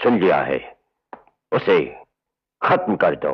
सुन लिया है, उसे खत्म कर दो।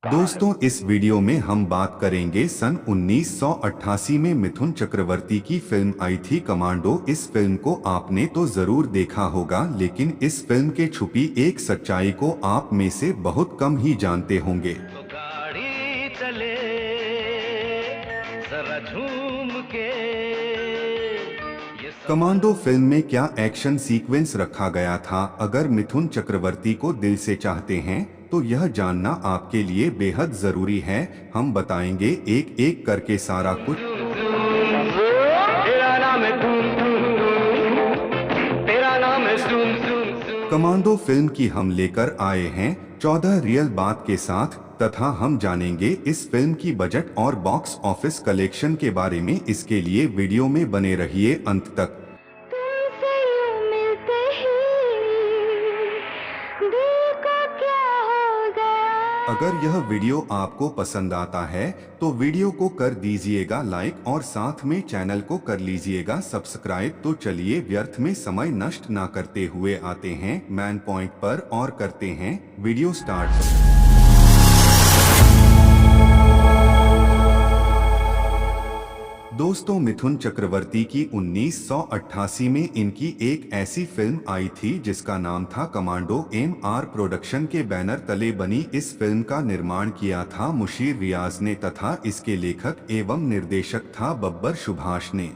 दोस्तों, इस वीडियो में हम बात करेंगे सन 1988 में मिथुन चक्रवर्ती की फिल्म आई थी कमांडो। इस फिल्म को आपने तो जरूर देखा होगा, लेकिन इस फिल्म के छुपी एक सच्चाई को आप में से बहुत कम ही जानते होंगे। तो गाड़ी चले जरा झूम के। कमांडो फिल्म में क्या एक्शन सीक्वेंस रखा गया था? अगर मिथुन चक्रवर्ती को दिल से चाहते हैं तो यह जानना आपके लिए बेहद जरूरी है। हम बताएंगे एक एक करके सारा कुछ। तेरा नाम है तेरा नाम है कमांडो फिल्म की हम लेकर आए हैं 14 रियल बात के साथ, तथा हम जानेंगे इस फिल्म की बजट और बॉक्स ऑफिस कलेक्शन के बारे में। इसके लिए वीडियो में बने रहिए अंत तक। अगर यह वीडियो आपको पसंद आता है तो वीडियो को कर दीजिएगा लाइक और साथ में चैनल को कर लीजिएगा सब्सक्राइब। तो चलिए व्यर्थ में समय नष्ट ना करते हुए आते हैं मैन पॉइंट पर और करते हैं वीडियो स्टार्ट। दोस्तों, मिथुन चक्रवर्ती की 1988 में इनकी एक ऐसी फिल्म आई थी जिसका नाम था कमांडो। MR प्रोडक्शन के बैनर तले बनी इस फिल्म का निर्माण किया था मुशीर रियाज ने, तथा इसके लेखक एवं निर्देशक था बब्बर सुभाष ने,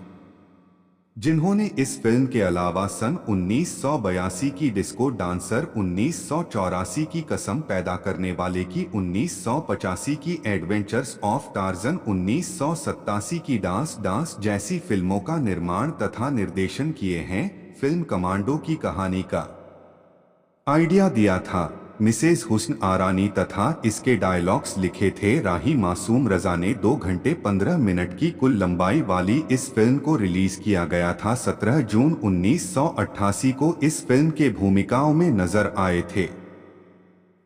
जिन्होंने इस फिल्म के अलावा सन 1982 की डिस्को डांसर, 1984 की कसम पैदा करने वाले की, 1985 की एडवेंचर्स ऑफ टार्जन, 1987 की डांस जैसी फिल्मों का निर्माण तथा निर्देशन किए हैं। फिल्म कमांडो की कहानी का आइडिया दिया था मिसेस हुस्न आरानी तथा इसके डायलॉग्स लिखे थे राही मासूम रजा ने। 2 घंटे 15 मिनट की कुल लंबाई वाली इस फिल्म को रिलीज किया गया था 17 जून 1988 को। इस फिल्म के भूमिकाओं में नजर आए थे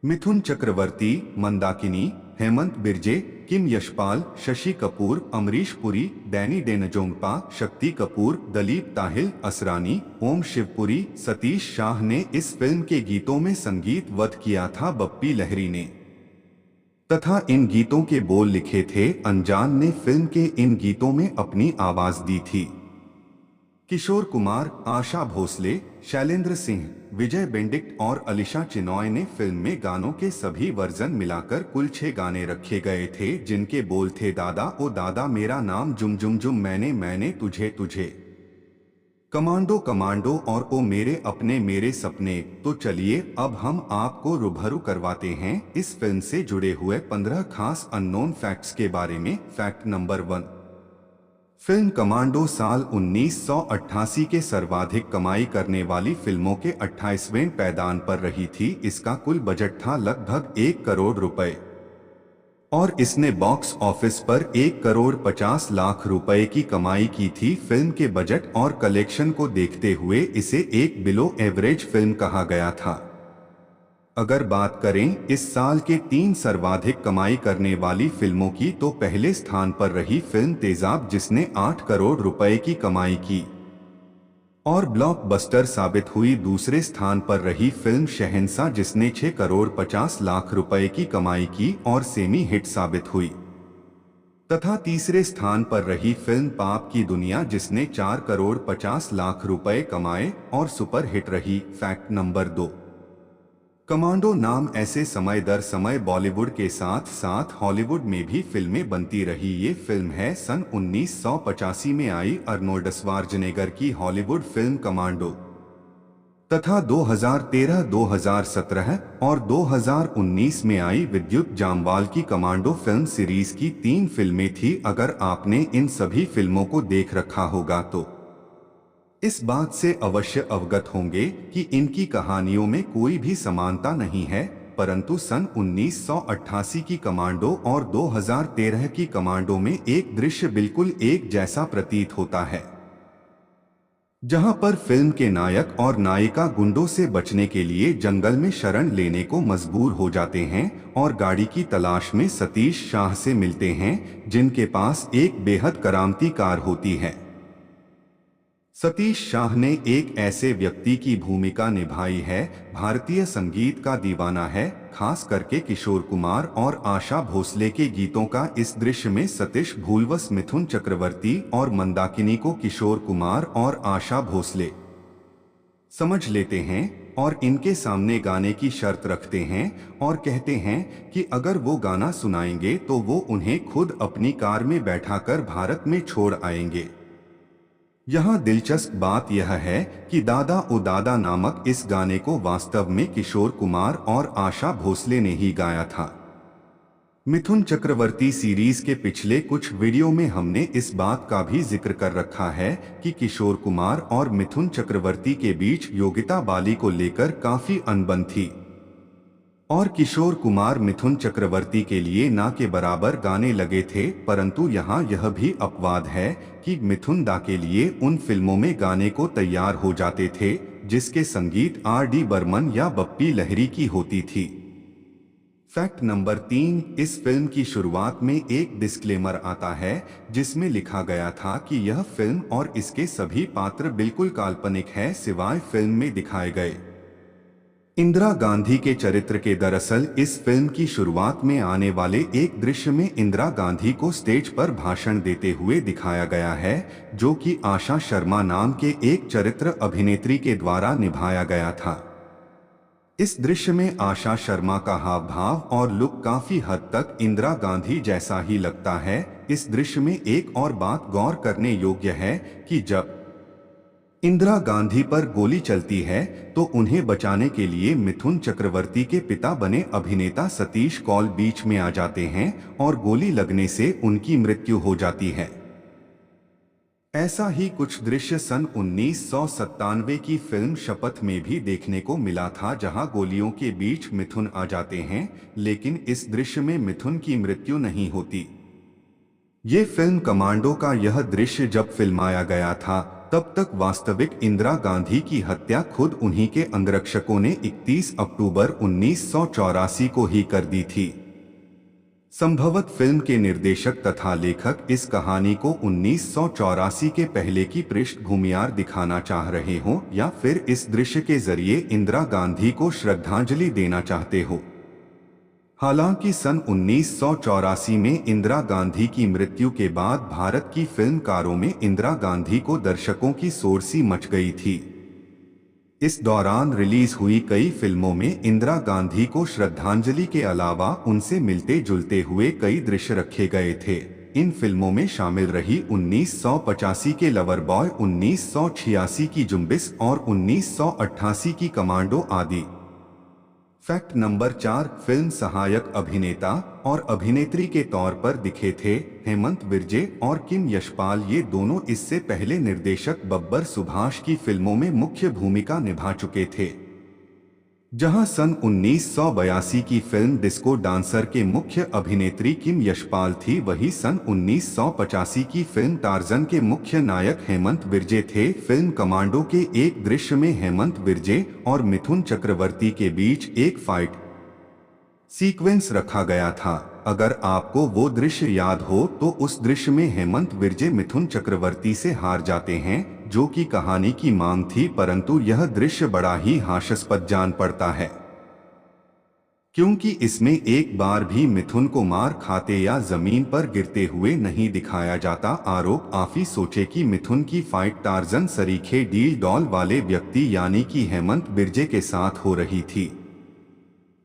मिथुन चक्रवर्ती, मंदाकिनी, हेमंत बिरजे, किम यशपाल, शशि कपूर, अमरीश पुरी, डैनी डेनजोंगपा, शक्ति कपूर, दलीप ताहिल, असरानी, ओम शिवपुरी। सतीश शाह ने इस फिल्म के गीतों में संगीतबद्ध किया था बप्पी लहरी ने, तथा इन गीतों के बोल लिखे थे अनजान ने। फिल्म के इन गीतों में अपनी आवाज दी थी किशोर कुमार, आशा भोसले, शैलेंद्र सिंह, विजय बेंडिक्ट और अलीशा चिनॉय ने। फिल्म में गानों के सभी वर्जन मिलाकर कुल 6 गाने रखे गए थे, जिनके बोल थे दादा ओ दादा, मेरा नाम जुम जुम जुम, मैंने तुझे तुझे, कमांडो कमांडो और ओ मेरे अपने मेरे सपने। तो चलिए अब हम आपको रूबरू करवाते हैं इस फिल्म से जुड़े हुए 15 खास अननोन फैक्ट्स के बारे में। फैक्ट नंबर 1, फिल्म कमांडो साल 1988 के सर्वाधिक कमाई करने वाली फिल्मों के 28वें पैदान पर रही थी। इसका कुल बजट था लगभग 1 करोड़ रुपए और इसने बॉक्स ऑफिस पर 1 करोड़ 50 लाख रुपए की कमाई की थी। फिल्म के बजट और कलेक्शन को देखते हुए इसे एक बिलो एवरेज फिल्म कहा गया था। अगर बात करें इस साल के 3 सर्वाधिक कमाई करने वाली फिल्मों की, तो पहले स्थान पर रही फिल्म तेजाब जिसने 8 करोड़ रुपए की कमाई की और ब्लॉकबस्टर साबित हुई। दूसरे स्थान पर रही फिल्म शहंशाह जिसने 6 करोड़ 50 लाख रुपए की कमाई की और सेमी हिट साबित हुई, तथा तीसरे स्थान पर रही फिल्म पाप की दुनिया जिसने 4 करोड़ 50 लाख रुपए कमाए और सुपर हिट रही। फैक्ट नंबर 2, कमांडो नाम ऐसे समय दर समय बॉलीवुड के साथ साथ हॉलीवुड में भी फिल्में बनती रही। ये फिल्म है सन 1985 में आई अर्नोल्ड श्वार्ज़नेगर की हॉलीवुड फिल्म कमांडो, तथा 2013, 2017 और 2019 में आई विद्युत जामवाल की कमांडो फिल्म सीरीज की 3 फिल्में थी। अगर आपने इन सभी फिल्मों को देख रखा होगा तो इस बात से अवश्य अवगत होंगे कि इनकी कहानियों में कोई भी समानता नहीं है, परंतु सन 1988 की कमांडो और 2013 की कमांडो में एक दृश्य बिल्कुल एक जैसा प्रतीत होता है, जहां पर फिल्म के नायक और नायिका गुंडों से बचने के लिए जंगल में शरण लेने को मजबूर हो जाते हैं और गाड़ी की तलाश में सतीश शाह से मिलते हैं, जिनके पास एक बेहद करामती कार होती है। सतीश शाह ने एक ऐसे व्यक्ति की भूमिका निभाई है, भारतीय संगीत का दीवाना है, खास करके किशोर कुमार और आशा भोसले के गीतों का। इस दृश्य में सतीश भूलवश मिथुन चक्रवर्ती और मंदाकिनी को किशोर कुमार और आशा भोसले समझ लेते हैं और इनके सामने गाने की शर्त रखते हैं और कहते हैं कि अगर वो गाना सुनाएंगे तो वो उन्हें खुद अपनी कार में बैठाकर भारत में छोड़ आएंगे। यहाँ दिलचस्प बात यह है कि दादा ओ दादा नामक इस गाने को वास्तव में किशोर कुमार और आशा भोसले ने ही गाया था। मिथुन चक्रवर्ती सीरीज के पिछले कुछ वीडियो में हमने इस बात का भी जिक्र कर रखा है कि किशोर कुमार और मिथुन चक्रवर्ती के बीच योगिता बाली को लेकर काफी अनबन थी और किशोर कुमार मिथुन चक्रवर्ती के लिए ना के बराबर गाने लगे थे, परंतु यहाँ यह भी अपवाद है कि मिथुन दा के लिए उन फिल्मों में गाने को तैयार हो जाते थे जिसके संगीत R.D. बर्मन या बप्पी लहरी की होती थी। फैक्ट नंबर 3, इस फिल्म की शुरुआत में एक डिस्क्लेमर आता है जिसमें लिखा गया था कि यह फिल्म और इसके सभी पात्र बिल्कुल काल्पनिक है सिवाय फिल्म में दिखाए गए इंदिरा गांधी के चरित्र के। दरअसल इस फिल्म की शुरुआत में आने वाले एक दृश्य में इंदिरा गांधी को स्टेज पर भाषण देते हुए दिखाया गया है, जो कि आशा शर्मा नाम के एक चरित्र अभिनेत्री के द्वारा निभाया गया था। इस दृश्य में आशा शर्मा का हाव भाव और लुक काफी हद तक इंदिरा गांधी जैसा ही लगता है। इस दृश्य में एक और बात गौर करने योग्य है कि जब इंदिरा गांधी पर गोली चलती है तो उन्हें बचाने के लिए मिथुन चक्रवर्ती के पिता बने अभिनेता सतीश कौल बीच में आ जाते हैं और गोली लगने से उनकी मृत्यु हो जाती है। ऐसा ही कुछ दृश्य सन 1997 की फिल्म शपथ में भी देखने को मिला था, जहां गोलियों के बीच मिथुन आ जाते हैं, लेकिन इस दृश्य में मिथुन की मृत्यु नहीं होती। ये फिल्म कमांडो का यह दृश्य जब फिल्माया गया था तब तक वास्तविक इंदिरा गांधी की हत्या खुद उन्हीं के अंगरक्षकों ने 31 अक्टूबर 1984 को ही कर दी थी। संभवत फिल्म के निर्देशक तथा लेखक इस कहानी को 1984 के पहले की पृष्ठभूमियार दिखाना चाह रहे हो या फिर इस दृश्य के जरिए इंदिरा गांधी को श्रद्धांजलि देना चाहते हो। हालांकि सन 1984 में इंदिरा गांधी की मृत्यु के बाद भारत की फिल्मकारों में इंदिरा गांधी को दर्शकों की सोरसी मच गई थी। इस दौरान रिलीज हुई कई फिल्मों में इंदिरा गांधी को श्रद्धांजलि के अलावा उनसे मिलते जुलते हुए कई दृश्य रखे गए थे। इन फिल्मों में शामिल रही 1985 के लवर बॉय, 1986 की जुम्बिश और 1988 की कमांडो आदि। फैक्ट नंबर 4, फिल्म सहायक अभिनेता और अभिनेत्री के तौर पर दिखे थे हेमंत विर्जे और किम यशपाल। ये दोनों इससे पहले निर्देशक बब्बर सुभाष की फिल्मों में मुख्य भूमिका निभा चुके थे। जहां सन 1982 की फिल्म डिस्को डांसर के मुख्य अभिनेत्री किम यशपाल थी, वही सन 1985 की फिल्म टार्जन के मुख्य नायक हेमंत विर्जे थे। फिल्म कमांडो के एक दृश्य में हेमंत विर्जे और मिथुन चक्रवर्ती के बीच एक फाइट सीक्वेंस रखा गया था। अगर आपको वो दृश्य याद हो तो उस दृश्य में हेमंत विर्जे मिथुन चक्रवर्ती से हार जाते हैं, जो कि कहानी की मांग थी, परंतु यह दृश्य बड़ा ही हास्यास्पद जान पड़ता है क्योंकि इसमें एक बार भी मिथुन को मार खाते या जमीन पर गिरते हुए नहीं दिखाया जाता। आरोप आफी सोचे कि मिथुन की फाइट टार्जन सरीखे डील डॉल वाले व्यक्ति यानी कि हेमंत विर्जे के साथ हो रही थी।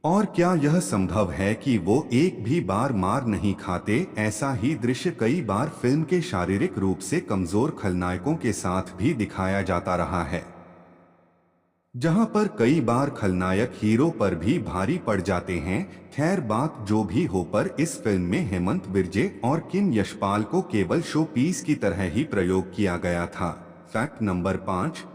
और क्या यह संभव है कि वो एक भी बार मार नहीं खाते? ऐसा ही दृश्य कई बार फिल्म के शारीरिक रूप से कमजोर खलनायकों के साथ भी दिखाया जाता रहा है, जहां पर कई बार खलनायक हीरो पर भी भारी पड़ जाते हैं। खैर, बात जो भी हो, पर इस फिल्म में हेमंत विर्जे और किम यशपाल को केवल शो पीस की तरह ही प्रयोग किया गया था। फैक्ट नंबर 5,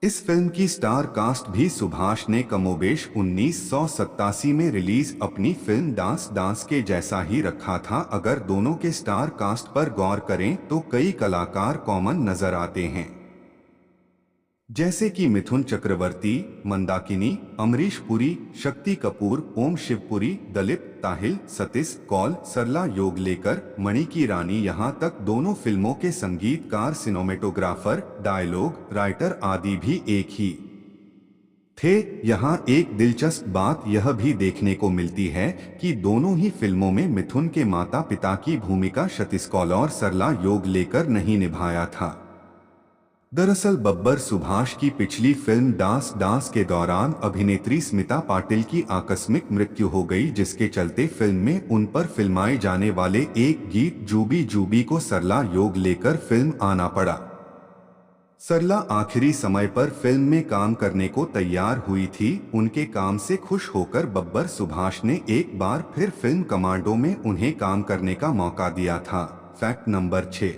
इस फिल्म की स्टार कास्ट भी सुभाष ने कमोबेश 1987 में रिलीज अपनी फिल्म डांस डांस के जैसा ही रखा था। अगर दोनों के स्टार कास्ट पर गौर करें तो कई कलाकार कॉमन नजर आते हैं, जैसे कि मिथुन चक्रवर्ती, मंदाकिनी, अमरीश पुरी, शक्ति कपूर, ओम शिवपुरी, दलीप ताहिल, सतीश कौल, सरला योगलेकर, मणि की रानी, यहाँ तक दोनों फिल्मों के संगीतकार, सिनेमेटोग्राफर, डायलॉग राइटर आदि भी एक ही थे। यहाँ एक दिलचस्प बात यह भी देखने को मिलती है कि दोनों ही फिल्मों में मिथुन के माता पिता की भूमिका सतीश कौल और सरला योगलेकर नहीं निभाया था। दरअसल बब्बर सुभाष की पिछली फिल्म डांस डांस के दौरान अभिनेत्री स्मिता पाटिल की आकस्मिक मृत्यु हो गई, जिसके चलते फिल्म में उन पर फिल्माए जाने वाले एक गीत जूबी जूबी को सरला योगलेकर फिल्म आना पड़ा। सरला आखिरी समय पर फिल्म में काम करने को तैयार हुई थी। उनके काम से खुश होकर बब्बर सुभाष ने एक बार फिर फिल्म कमांडो में उन्हें काम करने का मौका दिया था। Fact number 6।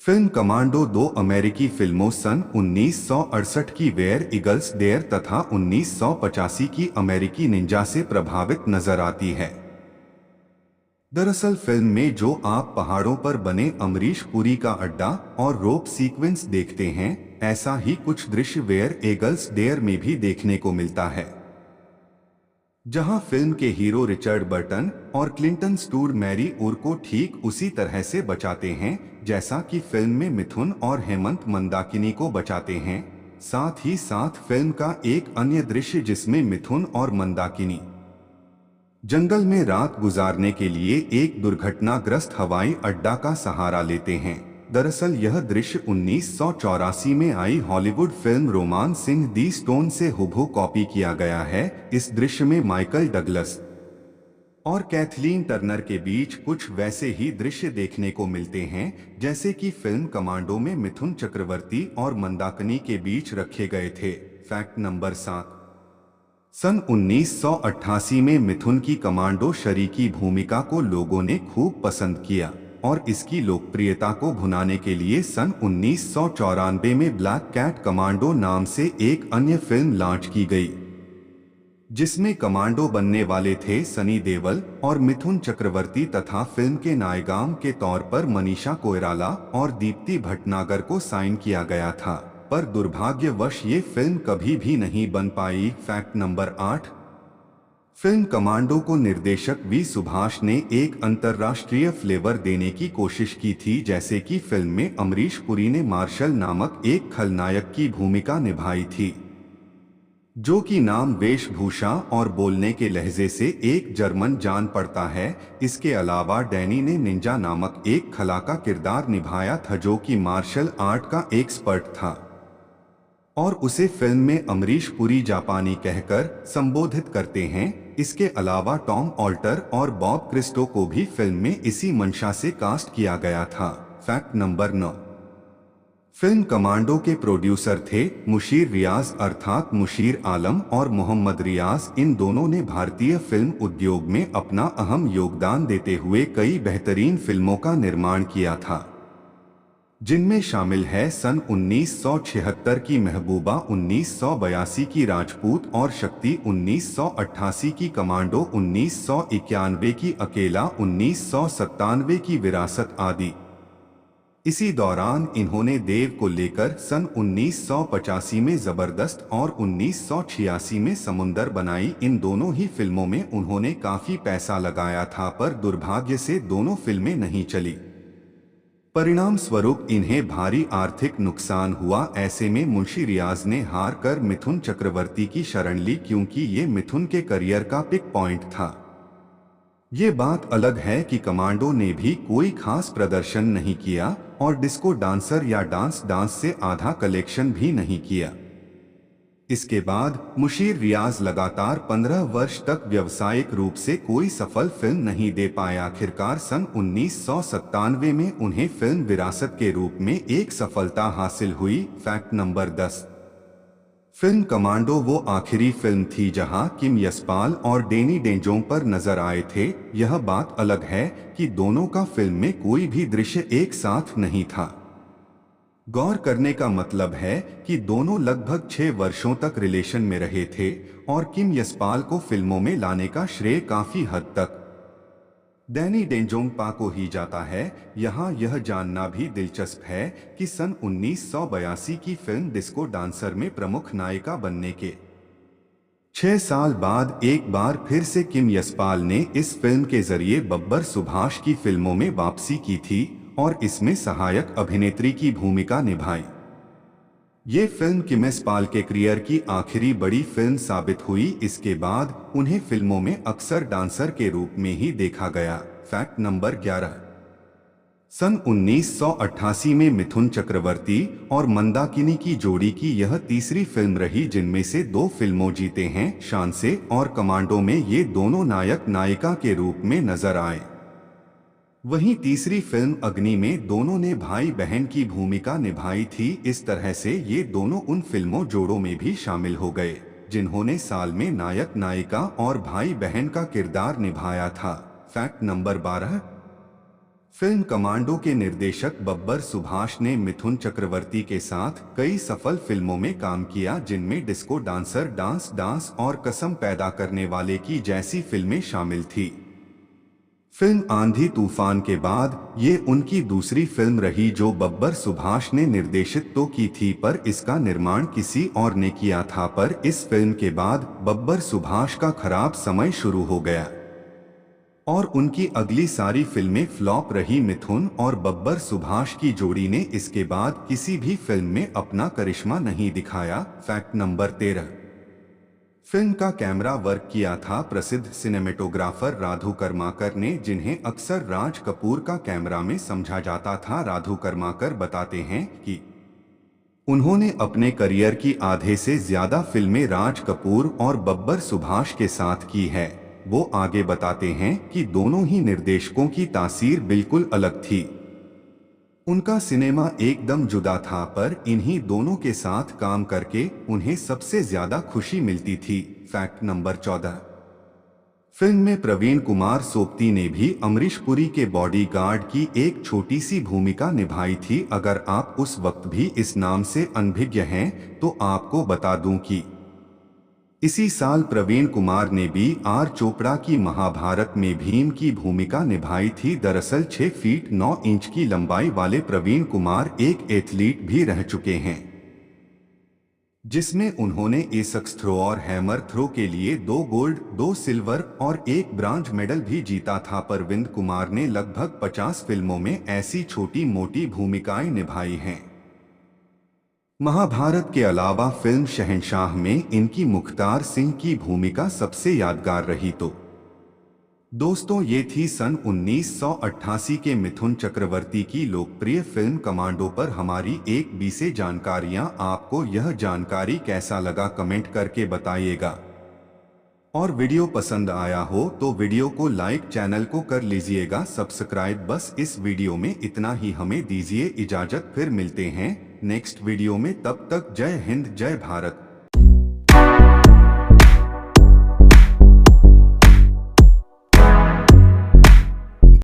फिल्म कमांडो दो अमेरिकी फिल्मों सन 1968 की वेयर ईगल्स डेयर तथा 1985 की अमेरिकी निंजा से प्रभावित नजर आती है। दरअसल फिल्म में जो आप पहाड़ों पर बने अमरीश पुरी का अड्डा और रोप सीक्वेंस देखते हैं, ऐसा ही कुछ दृश्य वेयर ईगल्स डेयर में भी देखने को मिलता है, जहां फिल्म के हीरो रिचर्ड बर्टन और क्लिंटन स्टूड मैरी उर को ठीक उसी तरह से बचाते हैं जैसा कि फिल्म में मिथुन और हेमंत मंदाकिनी को बचाते हैं। साथ ही साथ फिल्म का एक अन्य दृश्य जिसमें मिथुन और मंदाकिनी जंगल में रात गुजारने के लिए एक दुर्घटनाग्रस्त हवाई अड्डा का सहारा लेते हैं। दरअसल यह दृश्य 1984 में आई Hollywood film romancing the stone से हुबहू कॉपी किया गया है। इस दृश्य में माइकल डगलस और कैथलीन टर्नर के बीच कुछ वैसे ही दृश्य देखने को मिलते हैं जैसे कि फिल्म कमांडो में मिथुन चक्रवर्ती और मंदाकिनी के बीच रखे गए थे। Fact number 7। सन 1988 में मिथुन की कमांडो शरी की भूमिका को लोगों ने खूब पसंद किया और इसकी लोकप्रियता को भुनाने के लिए सन 1994 में ब्लैक कैट कमांडो नाम से एक अन्य फिल्म लॉन्च की गई, जिसमें कमांडो बनने वाले थे सनी देओल और मिथुन चक्रवर्ती तथा फिल्म के नायिकाओं के तौर पर मनीषा कोइराला और दीप्ति भटनागर को साइन किया गया था, पर दुर्भाग्यवश ये फिल्म कभी भी नहीं बन पाई। Fact number 8। फिल्म कमांडो को निर्देशक वी सुभाष ने एक अंतर्राष्ट्रीय फ्लेवर देने की कोशिश की थी, जैसे कि फिल्म में अमरीश पुरी ने मार्शल नामक एक खलनायक की भूमिका निभाई थी, जो कि नाम, वेशभूषा और बोलने के लहजे से एक जर्मन जान पड़ता है। इसके अलावा डैनी ने निंजा नामक एक खला का किरदार निभाया था, जो कि मार्शल आर्ट का एक्सपर्ट था और उसे फिल्म में अमरीश पुरी जापानी कहकर संबोधित करते हैं। इसके अलावा टॉम ऑल्टर और बॉब क्रिस्टो को भी फिल्म में इसी मंशा से कास्ट किया गया था। Fact number 9। फिल्म कमांडो के प्रोड्यूसर थे मुशीर रियाज अर्थात मुशीर आलम और मोहम्मद रियाज। इन दोनों ने भारतीय फिल्म उद्योग में अपना अहम योगदान देते हुए कई बेहतरीन फिल्मों का निर्माण किया था, जिनमें शामिल है सन 1976 की महबूबा, 1982 की राजपूत और शक्ति, 1988 की कमांडो, 1991 की अकेला, 1997 की विरासत आदि। इसी दौरान इन्होंने देव को लेकर सन 1985 में जबरदस्त और 1986 में समुंदर बनाई। इन दोनों ही फिल्मों में उन्होंने काफी पैसा लगाया था, पर दुर्भाग्य से दोनों फिल्में नहीं चली। परिणाम स्वरूप इन्हें भारी आर्थिक नुकसान हुआ। ऐसे में मुंशी रियाज ने हार कर मिथुन चक्रवर्ती की शरण ली, क्योंकि ये मिथुन के करियर का पिक पॉइंट था। ये बात अलग है कि कमांडो ने भी कोई खास प्रदर्शन नहीं किया और डिस्को डांसर या डांस डांस से आधा कलेक्शन भी नहीं किया। इसके बाद मुशीर रियाज लगातार 15 वर्ष तक व्यावसायिक रूप से कोई सफल फिल्म नहीं दे पाया। आखिरकार सन 1997 में उन्हें फिल्म विरासत के रूप में एक सफलता हासिल हुई। Fact number 10। फिल्म कमांडो वो आखिरी फिल्म थी जहां किम यशपाल और डैनी डेंजोंग पर नजर आए थे। यह बात अलग है कि दोनों का फिल्म में कोई भी दृश्य एक साथ नहीं था। गौर करने का मतलब है कि दोनों लगभग 6 वर्षों तक रिलेशन में रहे थे और किम यशपाल को फिल्मों में लाने का श्रेय काफी हद तक डैनी डेंजोंगपा को ही जाता है। यहाँ यह जानना भी दिलचस्प है कि सन 1982 की फिल्म डिस्को डांसर में प्रमुख नायिका बनने के 6 साल बाद एक बार फिर से किम यशपाल ने इस फिल्म के जरिए बब्बर सुभाष की फिल्मों में वापसी की थी और इसमें सहायक अभिनेत्री की भूमिका निभाई। ये फिल्म किम यशपाल के करियर की आखिरी बड़ी फिल्म साबित हुई। इसके बाद उन्हें फिल्मों में अक्सर डांसर के रूप में ही देखा गया। Fact number 11। सन 1988 में मिथुन चक्रवर्ती और मंदाकिनी की जोड़ी की यह तीसरी फिल्म रही जिनमें से 2 फिल्मों जीते हैं। शान से और कमांडो में ये दोनों नायक नायिका के रूप में नजर आए। वहीं तीसरी फिल्म अग्नि में दोनों ने भाई बहन की भूमिका निभाई थी। इस तरह से ये दोनों उन फिल्मों जोड़ों में भी शामिल हो गए जिन्होंने साल में नायक नायिका और भाई बहन का किरदार निभाया था। Fact number 12। फिल्म कमांडो के निर्देशक बब्बर सुभाष ने मिथुन चक्रवर्ती के साथ कई सफल फिल्मों में काम किया जिनमें डिस्को डांसर, डांस डांस और कसम पैदा करने वाले की जैसी फिल्में शामिल थी। फिल्म आंधी तूफान के बाद ये उनकी दूसरी फिल्म रही जो बब्बर सुभाष ने निर्देशित तो की थी पर इसका निर्माण किसी और ने किया था। पर इस फिल्म के बाद बब्बर सुभाष का खराब समय शुरू हो गया और उनकी अगली सारी फिल्में फ्लॉप रही। मिथुन और बब्बर सुभाष की जोड़ी ने इसके बाद किसी भी फिल्म में अपना करिश्मा नहीं दिखाया। Fact number 13। फिल्म का कैमरा वर्क किया था प्रसिद्ध सिनेमेटोग्राफर राधू कर्माकर ने जिन्हें अक्सर राज कपूर का कैमरा में समझा जाता था। राधू कर्माकर बताते हैं कि उन्होंने अपने करियर की आधे से ज्यादा फिल्में राज कपूर और बब्बर सुभाष के साथ की है। वो आगे बताते हैं कि दोनों ही निर्देशकों की तासीर बिल्कुल अलग थी। उनका सिनेमा एकदम जुदा था पर इन्हीं दोनों के साथ काम करके उन्हें सबसे ज्यादा खुशी मिलती थी। Fact number 14। फिल्म में प्रवीण कुमार सोपती ने भी अमरीश पुरी के बॉडीगार्ड की एक छोटी सी भूमिका निभाई थी। अगर आप उस वक्त भी इस नाम से अनभिज्ञ हैं तो आपको बता दूं कि इसी साल प्रवीण कुमार ने भी आर चोपड़ा की महाभारत में भीम की भूमिका निभाई थी। दरअसल 6 फीट 9 इंच की लंबाई वाले प्रवीण कुमार एक एथलीट भी रह चुके हैं जिसमें उन्होंने एसक्स थ्रो और हैमर थ्रो के लिए 2 गोल्ड, 2 सिल्वर और 1 ब्रांज मेडल भी जीता था। परविंद कुमार ने लगभग 50 फिल्मों में ऐसी छोटी मोटी भूमिकाएं निभाई हैं। महाभारत के अलावा फिल्म शहंशाह में इनकी मुख्तार सिंह की भूमिका सबसे यादगार रही। तो दोस्तों ये थी सन 1988 के मिथुन चक्रवर्ती की लोकप्रिय फिल्म कमांडो पर हमारी एक बीसे जानकारियां। आपको यह जानकारी कैसा लगा कमेंट करके बताइएगा और वीडियो पसंद आया हो तो वीडियो को लाइक, चैनल को कर लीजिएगा सब्सक्राइब। बस इस वीडियो में इतना ही। हमें दीजिए इजाजत, फिर मिलते हैं नेक्स्ट वीडियो में। तब तक जय हिंद, जय भारत।